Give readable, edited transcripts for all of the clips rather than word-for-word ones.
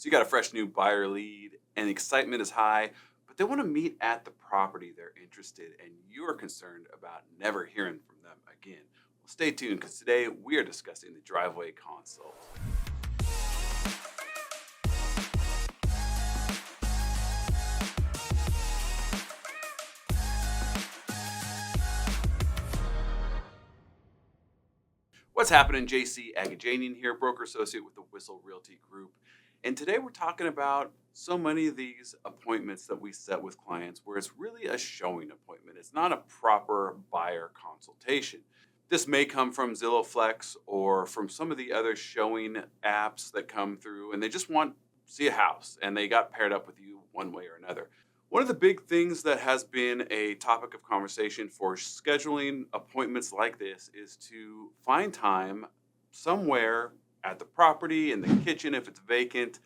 So you got a fresh new buyer lead and excitement is high, but they want to meet at the property they're interested and you're concerned about never hearing from them again. Well, stay tuned because today we are discussing the driveway consult. What's happening? J.C Agajanian here, broker associate with the Whissel Realty Group. And today we're talking about so many of these appointments that we set with clients where it's really a showing appointment. It's not a proper buyer consultation. This may come from Zillow Flex or from some of the other showing apps that come through and they just want to see a house and they got paired up with you one way or another. One of the big things that has been a topic of conversation for scheduling appointments like this is to find time somewhere at the property, in the kitchen if it's vacant,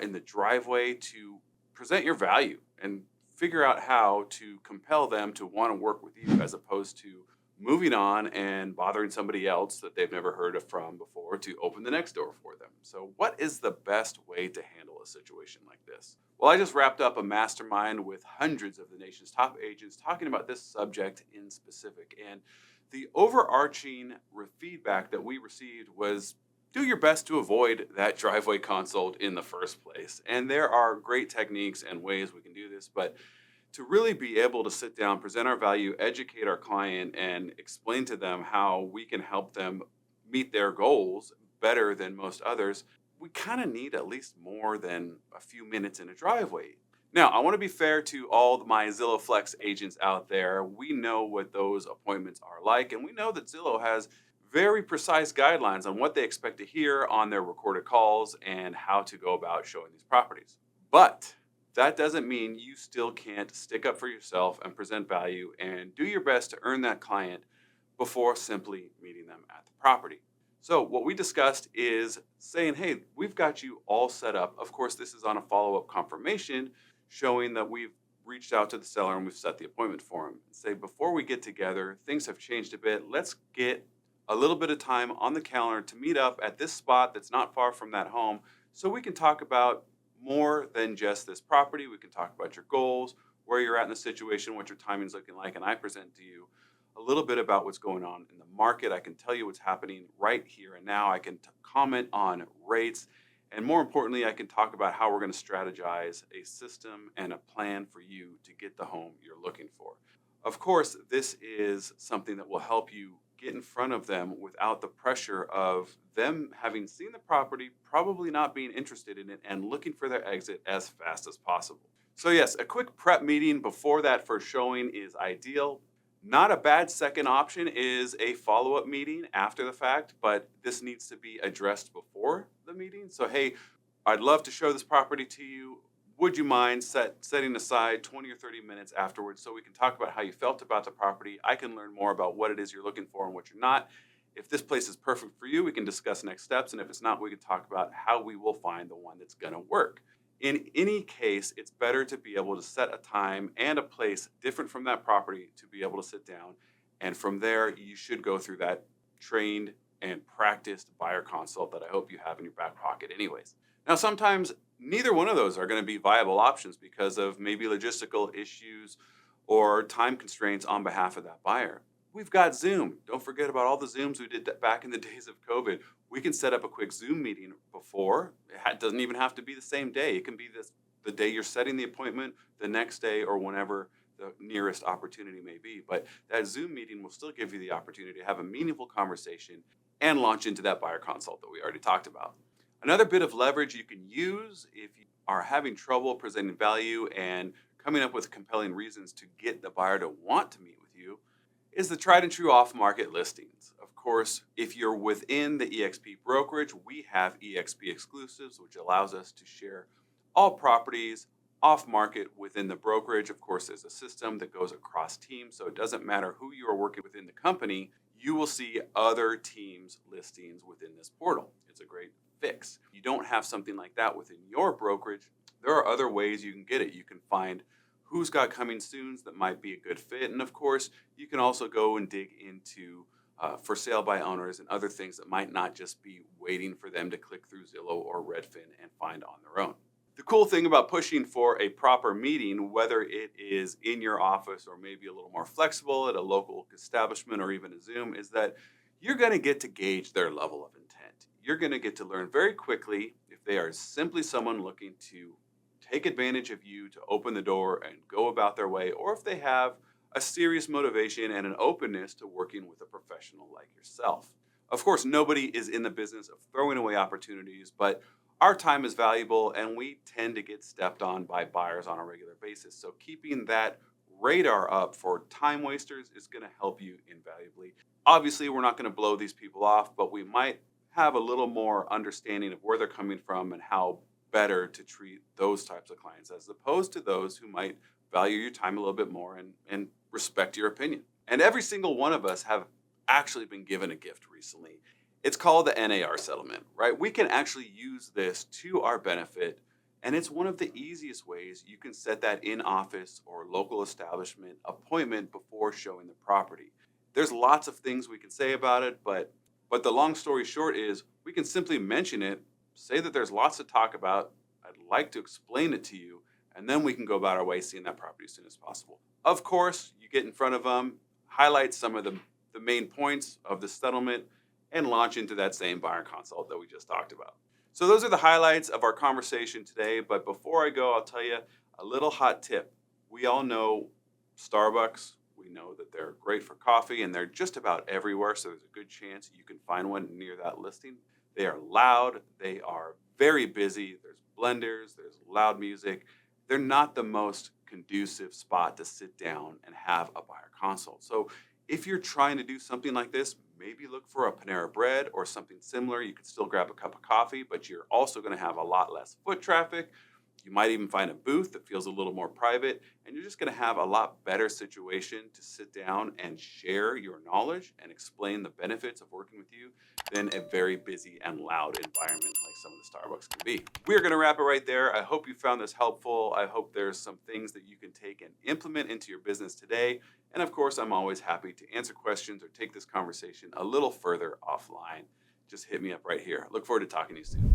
in the driveway to present your value and figure out how to compel them to want to work with you as opposed to moving on and bothering somebody else that they've never heard of from before to open the next door for them. So, what is the best way to handle a situation like this? Well, I just wrapped up a mastermind with hundreds of the nation's top agents talking about this subject in specific. And the overarching feedback that we received was do your best to avoid that driveway consult in the first place. And there are great techniques and ways we can do this, but to really be able to sit down, present our value, educate our client, and explain to them how we can help them meet their goals better than most others, we kind of need at least more than a few minutes in a driveway. Now, I want to be fair to all my Zillow Flex agents out there. We know what those appointments are like, and we know that Zillow has very precise guidelines on what they expect to hear on their recorded calls and how to go about showing these properties. But that doesn't mean you still can't stick up for yourself and present value and do your best to earn that client before simply meeting them at the property. So what we discussed is saying, hey, we've got you all set up. Of course, this is on a follow-up confirmation showing that we've reached out to the seller and we've set the appointment for him. Say, before we get together, things have changed a bit. Let's get a little bit of time on the calendar to meet up at this spot that's not far from that home so we can talk about more than just this property. We can talk about your goals, where you're at in the situation, what your timing's looking like, and I present to you a little bit about what's going on in the market. I can tell you what's happening right here and now. I can comment on rates, and more importantly, I can talk about how we're going to strategize a system and a plan for you to get the home you're looking for. Of course, this is something that will help you get in front of them without the pressure of them having seen the property, probably not being interested in it, and looking for their exit as fast as possible. So yes, a quick prep meeting before that first showing is ideal. Not a bad second option is a follow-up meeting after the fact, but this needs to be addressed before the meeting. So hey, I'd love to show this property to you. Would you mind setting aside 20 or 30 minutes afterwards so we can talk about how you felt about the property? I can learn more about what it is you're looking for and what you're not. If this place is perfect for you, we can discuss next steps. And if it's not, we can talk about how we will find the one that's going to work. In any case, it's better to be able to set a time and a place different from that property to be able to sit down. And from there, you should go through that trained and practiced buyer consult that I hope you have in your back pocket anyways. Now, sometimes neither one of those are going to be viable options because of maybe logistical issues or time constraints on behalf of that buyer. We've got Zoom. Don't forget about all the Zooms we did back in the days of COVID. We can set up a quick Zoom meeting before. It doesn't even have to be the same day. It can be the day you're setting the appointment, the next day, or whenever the nearest opportunity may be. But that Zoom meeting will still give you the opportunity to have a meaningful conversation and launch into that buyer consult that we already talked about. Another bit of leverage you can use if you are having trouble presenting value and coming up with compelling reasons to get the buyer to want to meet with you is the tried and true off-market listings. Of course, if you're within the eXp brokerage, we have eXp exclusives, which allows us to share all properties off-market within the brokerage. Of course, there's a system that goes across teams, so it doesn't matter who you are working with in the company, you will see other teams' listings within this portal. It's a great fix. If you don't have something like that within your brokerage, there are other ways you can get it. You can find who's got coming soons that might be a good fit. And of course, you can also go and dig into for sale by owners and other things that might not just be waiting for them to click through Zillow or Redfin and find on their own. The cool thing about pushing for a proper meeting, whether it is in your office or maybe a little more flexible at a local establishment or even a Zoom, is that you're going to get to gauge their level of intent. You're going to get to learn very quickly if they are simply someone looking to take advantage of you to open the door and go about their way, or if they have a serious motivation and an openness to working with a professional like yourself. Of course, nobody is in the business of throwing away opportunities, but our time is valuable and we tend to get stepped on by buyers on a regular basis. So keeping that radar up for time wasters is going to help you invaluably. Obviously, we're not going to blow these people off, but we might have a little more understanding of where they're coming from and how better to treat those types of clients as opposed to those who might value your time a little bit more and respect your opinion. And every single one of us have actually been given a gift recently. It's called the NAR settlement, right? We can actually use this to our benefit, and it's one of the easiest ways you can set that in-office or local establishment appointment before showing the property. There's lots of things we can say about it, but the long story short is we can simply mention it, say that there's lots to talk about, I'd like to explain it to you, and then we can go about our way seeing that property as soon as possible. Of course, you get in front of them, highlight some of the main points of the settlement, and launch into that same buyer consult that we just talked about. So those are the highlights of our conversation today. But before I go, I'll tell you a little hot tip. We all know Starbucks. We know that they're great for coffee and they're just about everywhere. So there's a good chance you can find one near that listing. They are loud. They are very busy. There's blenders. There's loud music. They're not the most conducive spot to sit down and have a buyer consult. So if you're trying to do something like this, maybe look for a Panera Bread or something similar. You can still grab a cup of coffee, but you're also going to have a lot less foot traffic. You might even find a booth that feels a little more private, and you're just going to have a lot better situation to sit down and share your knowledge and explain the benefits of working with you than a very busy and loud environment like some of the Starbucks can be. We're going to wrap it right there. I hope you found this helpful. I hope there's some things that you can take and implement into your business today. And of course, I'm always happy to answer questions or take this conversation a little further offline. Just hit me up right here. Look forward to talking to you soon.